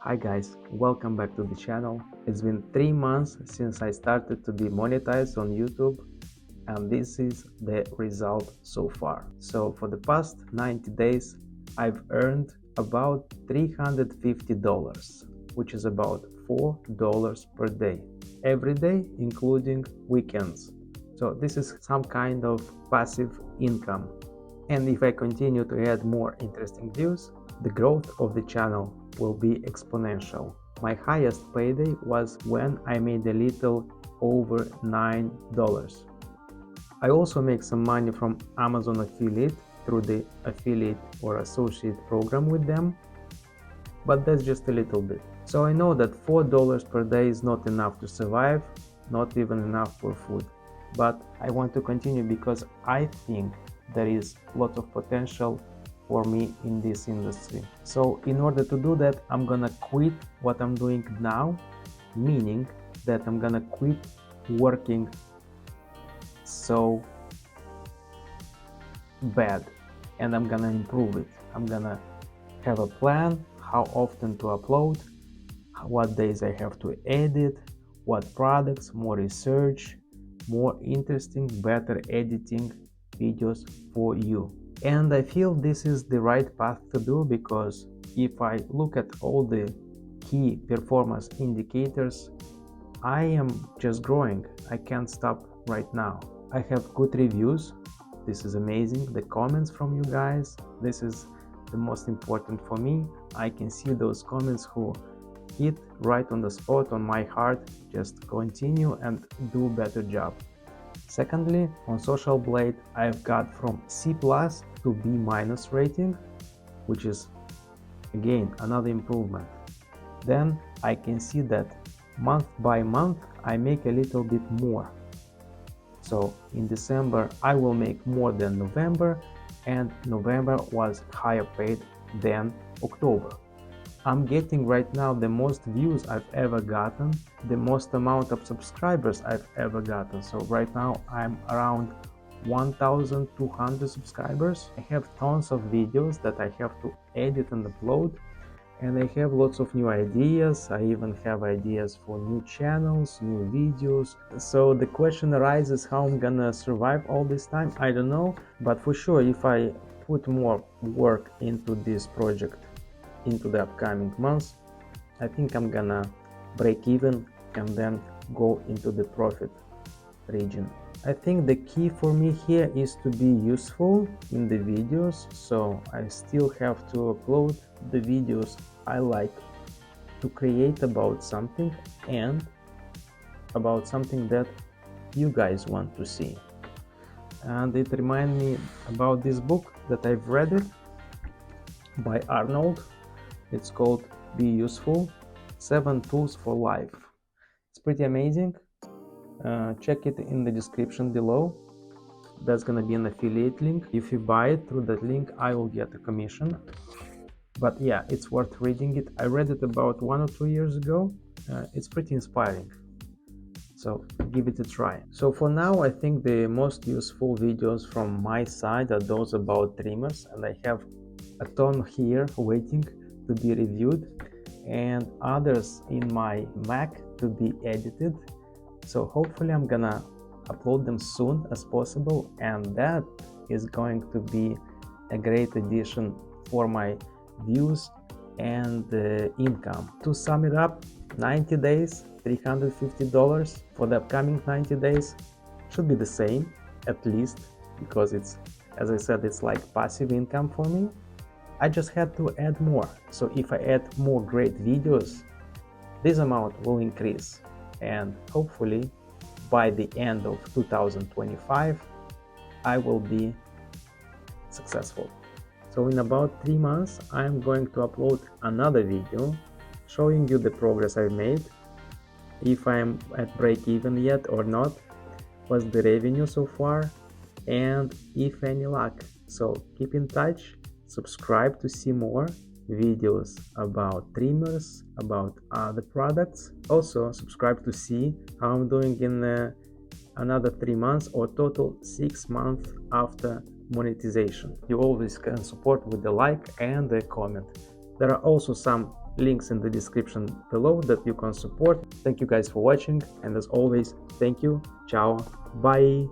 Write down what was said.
Hi guys, welcome back to the channel. It's been 3 months since I started to be monetized on YouTube, and this is the result so far. So for the past 90 days, I've earned about $350, which is about $4 per day, every day including weekends. So this is some kind of passive income. And if I continue to add more interesting views, the growth of the channel will be exponential. My highest payday was when I made a little over $9. I also make some money from Amazon affiliate through the affiliate or associate program with them, but that's just a little bit. So I know that $4 per day is not enough to survive, not even enough for food. But I want to continue because I think there is lots of potential for me in this industry. So in order to do that, I'm gonna quit what I'm doing now, meaning that I'm gonna quit working so bad and I'm gonna improve it. I'm gonna have a plan how often to upload, what days I have to edit, what products, more research, more interesting, better editing videos for you. And I feel this is the right path to do, because if I look at all the key performance indicators, I am just growing. I can't stop right now. I have good reviews. This is amazing. The comments from you guys, this is the most important for me. I can see those comments who hit right on the spot on my heart. Just continue and do a better job. Secondly, on Social Blade, I've got from C+ to B- rating, which is again another improvement. Then I can see that month by month I make a little bit more. So in December I will make more than November, and November was higher paid than October. I'm getting right now the most views I've ever gotten, the most amount of subscribers I've ever gotten. So right now I'm around 1,200 subscribers. I have tons of videos that I have to edit and upload, and I have lots of new ideas. I even have ideas for new channels, new videos. So the question arises, how I'm gonna survive all this time? I don't know, but for sure if I put more work into this project into the upcoming months, I think I'm gonna break even and then go into the profit region. I think the key for me here is to be useful in the videos, so I still have to upload the videos I like to create about something and about something that you guys want to see. And it reminds me about this book that I've read it by Arnold. It's called Be Useful, 7 Tools for Life. It's pretty amazing. Check it in the description below. That's gonna be an affiliate link. If you buy it through that link, I will get a commission. But yeah, it's worth reading it. I read it about 1 or 2 years ago. It's pretty inspiring. So give it a try. So for now, I think the most useful videos from my side are those about trimmers, and I have a ton here waiting to be reviewed, and others in my Mac to be edited. So hopefully I'm gonna upload them soon as possible, and that is going to be a great addition for my views and income. To sum it up, 90 days, $350 for the upcoming 90 days should be the same, at least, because it's, as I said, it's like passive income for me. I just had to add more. So if I add more great videos, this amount will increase, and hopefully by the end of 2025 I will be successful. So in about 3 months I'm going to upload another video showing you the progress I've made, if I'm at break even yet or not, what's the revenue so far, and if any luck. So keep in touch. Subscribe to see more videos about trimmers, about other products. Also subscribe to see how I'm doing in another 3 months, or total 6 months after monetization. You always can support with the like and the comment. There are also some links in the description below that you can support. Thank you guys for watching, and as always, thank you, ciao, bye.